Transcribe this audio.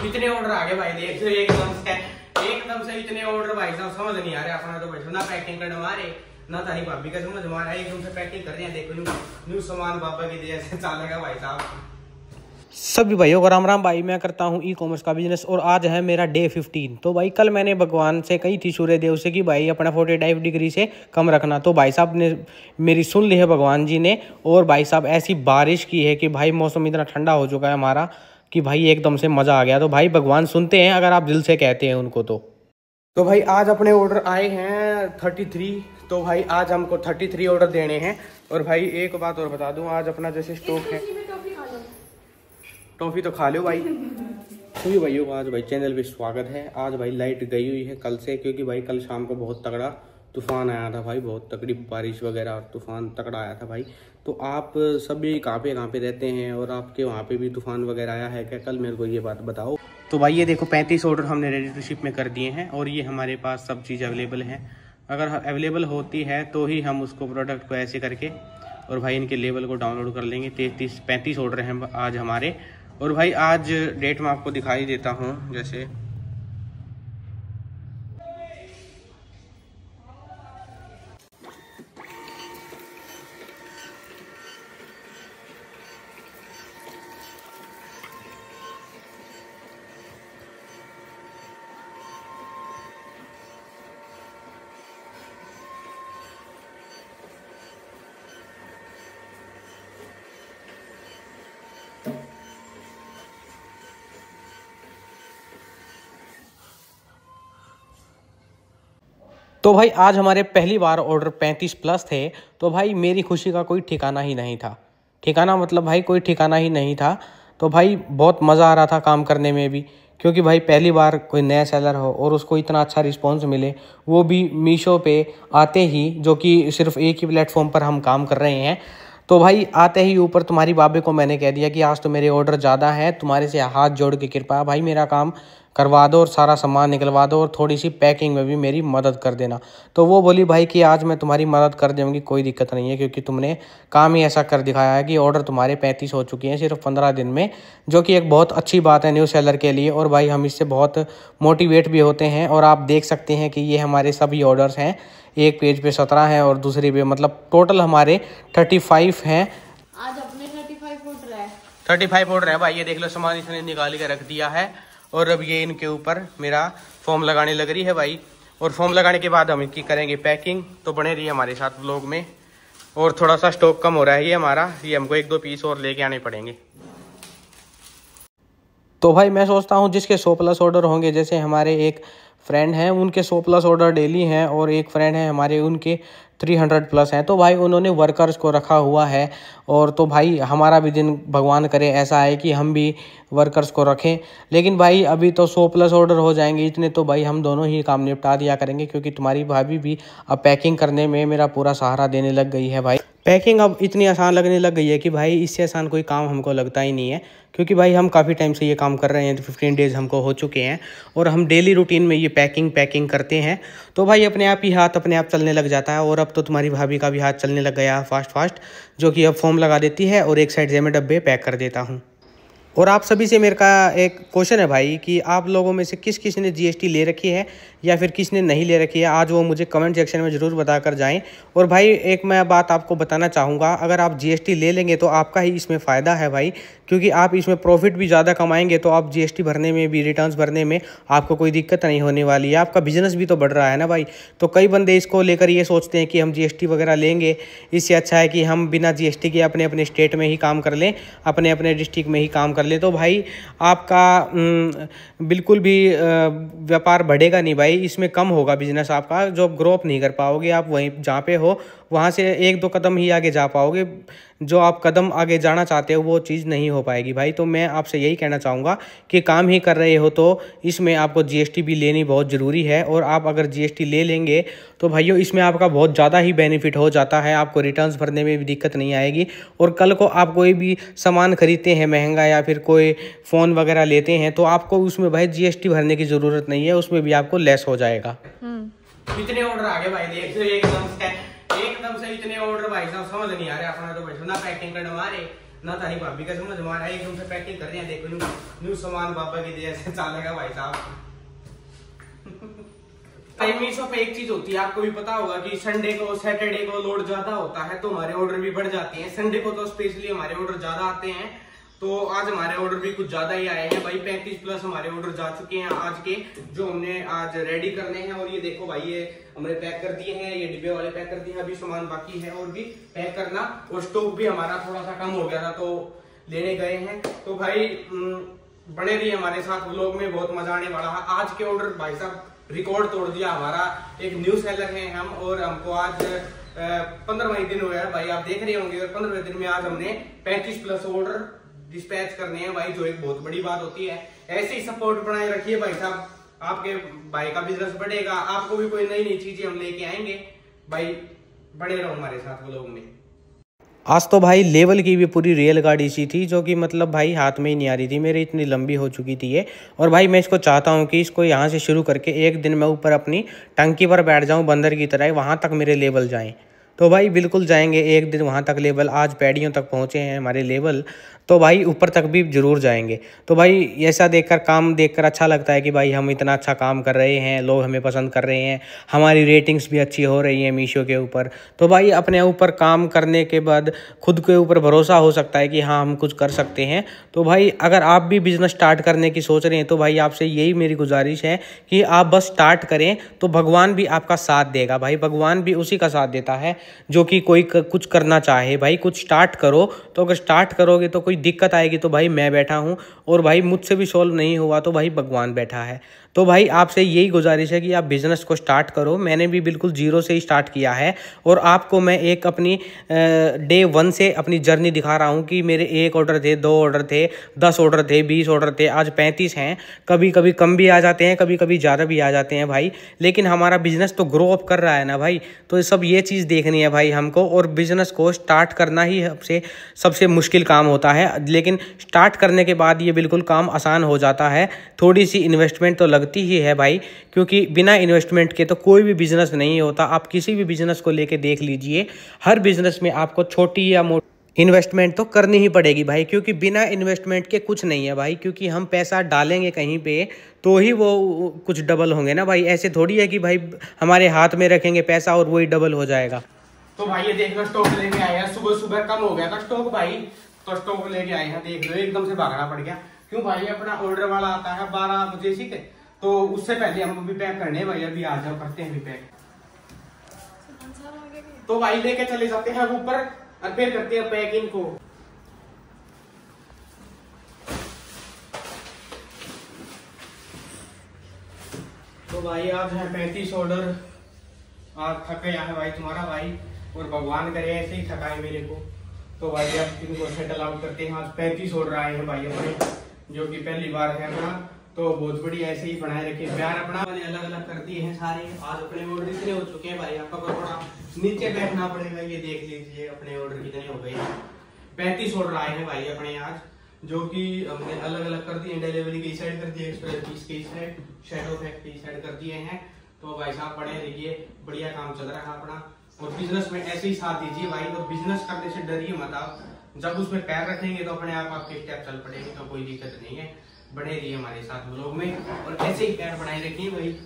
इतने ऑर्डर आ गए भाई, देख लो एकदम से इतने ऑर्डर भाई साहब, समझ नहीं आ रहा अपना तो भाई ना पैकिंग करने मारे ना तारी भाभी का समझ मारा, एकदम से पैकिंग कर रहे हैं। देखो न्यू सामान पापा की जैसे चलेगा भाई साहब। सभी भाइयों को राम राम भाई, मैं करता हूँ ई कॉमर्स का बिजनेस और आज है मेरा डे 15। तो भाई कल मैंने भगवान से कही थी सूर्य देव से कि भाई अपना 45 डिग्री से कम रखना, तो भाई साहब ने मेरी सुन ली है भगवान जी ने। और भाई साहब ऐसी बारिश की है कि भाई मौसम इतना ठंडा हो चुका है हमारा कि भाई एकदम से मज़ा आ गया। तो भाई भगवान सुनते हैं अगर आप दिल से कहते हैं उनको। तो भाई आज अपने ऑर्डर आए हैं 33। तो भाई आज हमको 33 ऑर्डर देने हैं। और भाई एक बात और बता दूं, आज अपना जैसे स्टॉक है, टॉफी तो खा लो भाई। सभी भाइयों को आज भाई चैनल पे स्वागत है। आज भाई लाइट गई हुई है कल से, क्योंकि भाई कल शाम को बहुत तगड़ा तूफान आया था भाई, बहुत तगड़ी बारिश वगैरह और तूफान तगड़ा आया था भाई। तो आप सभी कहाँ पे रहते हैं और आपके वहाँ पे भी तूफान वगैरह आया है क्या? कल मेरे को ये बात बताओ। तो भाई ये देखो 35 ऑर्डर हमने रेडी टू शिप में कर दिए हैं और ये हमारे पास सब चीज़ अवेलेबल है। अगर अवेलेबल होती है तो ही हम उसको प्रोडक्ट को ऐसे करके और भाई इनके लेवल को डाउनलोड कर लेंगे। 35 ऑर्डर हैं आज हमारे। और भाई आज डेट मैं आपको दिखाई देता हूँ, जैसे तो भाई आज हमारे पहली बार ऑर्डर 35 प्लस थे। तो भाई मेरी खुशी का कोई ठिकाना ही नहीं था। ठिकाना मतलब भाई कोई ठिकाना ही नहीं था। तो भाई बहुत मज़ा आ रहा था काम करने में भी, क्योंकि भाई पहली बार कोई नया सेलर हो और उसको इतना अच्छा रिस्पांस मिले, वो भी मीशो पे आते ही, जो कि सिर्फ एक ही प्लेटफॉर्म पर हम काम कर रहे हैं। तो भाई आते ही ऊपर तुम्हारी बाबे को मैंने कह दिया कि आज तो मेरे ऑर्डर ज़्यादा हैं, तुम्हारे से हाथ जोड़ के कृपा भाई मेरा काम करवा दो और सारा सामान निकलवा दो और थोड़ी सी पैकिंग में भी मेरी मदद कर देना। तो वो बोली भाई कि आज मैं तुम्हारी मदद कर दूँगी, कोई दिक्कत नहीं है, क्योंकि तुमने काम ही ऐसा कर दिखाया है कि ऑर्डर तुम्हारे 35 हो चुके हैं सिर्फ 15 दिन में, जो कि एक बहुत अच्छी बात है न्यू सेलर के लिए। और भाई हम इससे बहुत मोटिवेट भी होते हैं। और आप देख सकते हैं कि ये हमारे सभी ऑर्डर्स हैं, एक पेज पे 17 हैं और दूसरी पे मतलब टोटल हमारे 35 हैं। आज अपने 35 ऑर्डर है भाई। ये देख लो सामान इसने निकाल के रख दिया है और अब ये इनके ऊपर मेरा फॉर्म लगाने लग रही है भाई। और फॉर्म लगाने के बाद हम इनकी करेंगे पैकिंग। तो बने रहिए हमारे साथ व्लॉग में। और थोड़ा सा स्टॉक कम हो रहा है ये हमारा, ये हमको 1-2 पीस और लेके आने पड़ेंगे। तो भाई मैं सोचता हूँ जिसके 100 प्लस ऑर्डर होंगे, जैसे हमारे एक फ्रेंड हैं उनके 100 प्लस ऑर्डर डेली हैं और एक फ्रेंड है हमारे उनके 300 प्लस हैं। तो भाई उन्होंने वर्कर्स को रखा हुआ है। और तो भाई हमारा भी दिन भगवान करे ऐसा है कि हम भी वर्कर्स को रखें। लेकिन भाई अभी तो 100 प्लस ऑर्डर हो जाएंगे इतने, तो भाई हम दोनों ही काम निपटा दिया करेंगे, क्योंकि तुम्हारी भाभी भी अब पैकिंग करने में मेरा पूरा सहारा देने लग गई है भाई। पैकिंग अब इतनी आसान लगने लग गई है कि भाई इससे आसान कोई काम हमको लगता ही नहीं है, क्योंकि भाई हम काफ़ी टाइम से ये काम कर रहे हैं। तो 15 डेज़ हमको हो चुके हैं और हम डेली रूटीन में ये पैकिंग करते हैं। तो भाई अपने आप ही हाथ अपने आप चलने लग जाता है। और अब तो तुम्हारी भाभी का भी हाथ चलने लग गया फास्ट, जो कि अब फॉर्म लगा देती है और एक साइड से मैं डब्बे पैक कर देता हूँ। और आप सभी से मेरे का एक क्वेश्चन है भाई कि आप लोगों में से किस ने जीएसटी ले रखी है या फिर किसने नहीं ले रखी है, आज वो मुझे कमेंट सेक्शन में ज़रूर बता कर जाएँ। और भाई एक मैं बात आपको बताना चाहूँगा, अगर आप जीएसटी ले लेंगे तो आपका ही इसमें फ़ायदा है भाई, क्योंकि आप इसमें प्रॉफिट भी ज़्यादा कमाएंगे। तो आप जीएसटी भरने में भी, रिटर्न्स भरने में आपको कोई दिक्कत नहीं होने वाली है। आपका बिजनेस भी तो बढ़ रहा है ना भाई। तो कई बंदे इसको लेकर ये सोचते हैं कि हम जीएसटी वगैरह लेंगे, इससे अच्छा है कि हम बिना जीएसटी के अपने अपने स्टेट में ही काम कर लें, अपने अपने डिस्ट्रिक्ट में ही काम कर लें। तो भाई आपका बिल्कुल भी व्यापार बढ़ेगा नहीं भाई, इसमें कम होगा बिजनेस आपका, जो ग्रो अप नहीं कर पाओगे आप वहीं जहाँ पे हो वहाँ से 1-2 कदम ही आगे जा पाओगे। जो आप कदम आगे जाना चाहते हो वो चीज़ नहीं हो पाएगी भाई। तो मैं आपसे यही कहना चाहूँगा कि काम ही कर रहे हो तो इसमें आपको जीएसटी भी लेनी बहुत ज़रूरी है। और आप अगर जीएसटी ले लेंगे तो भाइयों इसमें आपका बहुत ज़्यादा ही बेनिफिट हो जाता है, आपको रिटर्न्स भरने में भी दिक्कत नहीं आएगी। और कल को आप कोई भी सामान खरीदते हैं महंगा या फिर कोई फ़ोन वगैरह लेते हैं तो आपको उसमें भाई जीएसटी भरने की ज़रूरत नहीं है, उसमें भी आपको लेस हो जाएगा। इतने ऑर्डर आ गए भाई, देख लो एकदम से इतने ऑर्डर भाई साहब, समझ नहीं आ रहा अपना तो भाई ना पैकिंग करने मारे ना तारी भाभी का समझ हमारा एकदम से पैकिंग कर रहे हैं। देखो न्यू सामान बाबा की दया से चलेगा भाई साहब। मीशो पे एक चीज होती है, आपको भी पता होगा कि संडे को सैटरडे को लोड ज्यादा होता है तो हमारे ऑर्डर भी बढ़ जाते हैं। संडे को तो स्पेशली हमारे ऑर्डर ज्यादा आते हैं, तो आज हमारे ऑर्डर भी कुछ ज्यादा ही आए हैं भाई। 35 प्लस हमारे ऑर्डर जा चुके हैं आज के, जो हमने आज रेडी करने हैं। और ये देखो भाई, ये हमने पैक कर दिए हैं, ये डिब्बे वाले पैक कर दिए हैं। अभी सामान बाकी है और भी पैक करना, और स्टॉक भी हमारा थोड़ा सा कम हो गया था तो लेने गए हैं। तो भाई बने रहिए हमारे साथ, व्लॉग में बहुत मजा आने वाला है। आज के ऑर्डर भाई साहब रिकॉर्ड तोड़ दिया हमारा। एक न्यू सेलर है हम, और हमको आज 15वें दिन हुआ है भाई, आप देख रहे होंगे। और 15वें दिन में आज हमने 35 प्लस ऑर्डर डिस्पैच करने हैं भाई, जो एक बहुत बड़ी बात होती है। ऐसे ही सपोर्ट बनाए रखिए भाई साहब, आपके भाई का बिजनेस बढ़ेगा, आपको भी कोई नई नई चीजें हम लेके आएंगे भाई। बड़े रहो हमारे साथ व्लॉग में। आज तो भाई लेवल की भी पूरी रेलगाड़ी सी थी, जो कि मतलब भाई हाथ में ही नहीं आ रही थी मेरी, इतनी लंबी हो चुकी थी ये। और भाई मैं इसको चाहता हूँ कि इसको यहाँ से शुरू करके एक दिन मैं ऊपर अपनी टंकी पर बैठ जाऊँ बंदर की तरह, वहाँ तक मेरे लेवल जाएँ। तो भाई बिल्कुल जाएंगे एक दिन वहाँ तक लेवल। आज पैडियों तक पहुँचे हैं हमारे लेवल, तो भाई ऊपर तक भी जरूर जाएंगे। तो भाई ऐसा देखकर, काम देखकर अच्छा लगता है कि भाई हम इतना अच्छा काम कर रहे हैं, लोग हमें पसंद कर रहे हैं, हमारी रेटिंग्स भी अच्छी हो रही हैं मीशो के ऊपर। तो भाई अपने ऊपर काम करने के बाद खुद के ऊपर भरोसा हो सकता है कि हाँ हम कुछ कर सकते हैं। तो भाई अगर आप भी बिजनेस स्टार्ट करने की सोच रहे हैं तो भाई आपसे यही मेरी गुजारिश है कि आप बस स्टार्ट करें, तो भगवान भी आपका साथ देगा भाई। भगवान भी उसी का साथ देता है जो कि कोई कुछ करना चाहे। भाई कुछ स्टार्ट करो, तो अगर स्टार्ट करोगे तो कोई दिक्कत आएगी तो भाई मैं बैठा हूँ, और भाई मुझसे भी सॉल्व नहीं हुआ तो भाई भगवान बैठा है। तो भाई आपसे यही गुजारिश है कि आप बिज़नेस को स्टार्ट करो। मैंने भी बिल्कुल जीरो से ही स्टार्ट किया है, और आपको मैं एक अपनी डे 1 से अपनी जर्नी दिखा रहा हूँ कि मेरे 1 ऑर्डर थे, 2 ऑर्डर थे, 10 ऑर्डर थे, 20 ऑर्डर थे, आज 35 हैं। कभी कभी कम भी आ जाते हैं, कभी कभी ज़्यादा भी आ जाते हैं भाई, लेकिन हमारा बिजनेस तो ग्रो अप कर रहा है ना भाई। तो सब ये चीज़ देखनी है भाई हमको, और बिज़नेस को स्टार्ट करना ही सबसे मुश्किल काम होता है, लेकिन स्टार्ट करने के बाद ये बिल्कुल काम आसान हो जाता है। थोड़ी सी इन्वेस्टमेंट तो लगती ही है भाई, क्योंकि बिना इन्वेस्टमेंट के तो कोई भी बिजनेस नहीं होता। आप किसी भी बिजनेस को लेके देख लीजिए, हर बिजनेस में आपको छोटी या मोटी इन्वेस्टमेंट तो करनी ही पड़ेगी भाई, क्योंकि बिना इन्वेस्टमेंट के कुछ नहीं है भाई। क्योंकि हम पैसा डालेंगे कहीं पे तो ही वो कुछ डबल होंगे ना भाई। ऐसे थोड़ी है कि भाई हमारे हाथ में रखेंगे पैसा और वही डबल हो जाएगा। तो भाई ये देखना, स्टॉक लेके आए हैं। सुबह सुबह कम हो गया था स्टॉक भाई, तो स्टॉक लेके आए हैं। देख लो एकदम से भागना पड़ गया, क्यों भाई अपना ऑर्डर वाला आता है 12 बजे, ठीक है, तो उससे पहले हम अभी पैक करने भाई। अभी आ जाओ, करते हैं अभी पैक। तो भाई लेके चले जाते हैं ऊपर और फिर करते हैं पैक इनको। तो भाई आज है 35 ऑर्डर। आज थक गया है भाई तुम्हारा भाई, और भगवान करे ऐसे ही थकाए मेरे को। तो भाई अब इनको सेटल आउट करते हैं। आज 35 ऑर्डर आए हैं भाई अपने, जो कि पहली बार है अपना, तो बहुत बढ़िया ऐसे ही बनाए रखे प्यार अपना। अलग अलग कर दिए हैं सारे। आज अपने ऑर्डर इतने हो चुके हैं भाई, आपका थोड़ा नीचे बैठना पड़ेगा। ये देख लीजिए अपने ऑर्डर कितने हो गए। 35 ऑर्डर आए हैं भाई अपने आज, जो कि हमने अलग अलग कर दिए। डिलीवरी की साइड कर दिए, एक्सप्रेस पीस की साइड, शैडो फैक्ट की साइड कर दिए हैं। तो भाई साहब बने रहिए, बढ़िया काम चल रहा है अपना, और बिजनेस में ऐसे ही साथ दीजिए भाई। और बिजनेस करने से डरिए मत आप, जब उसमें पैर रखेंगे तो अपने आप आपके स्टेप चल पड़ेंगे, तो कोई दिक्कत नहीं है। बने रहिए हमारे साथ व्लॉग में, और ऐसे ही पैर बनाए रखिए भाई।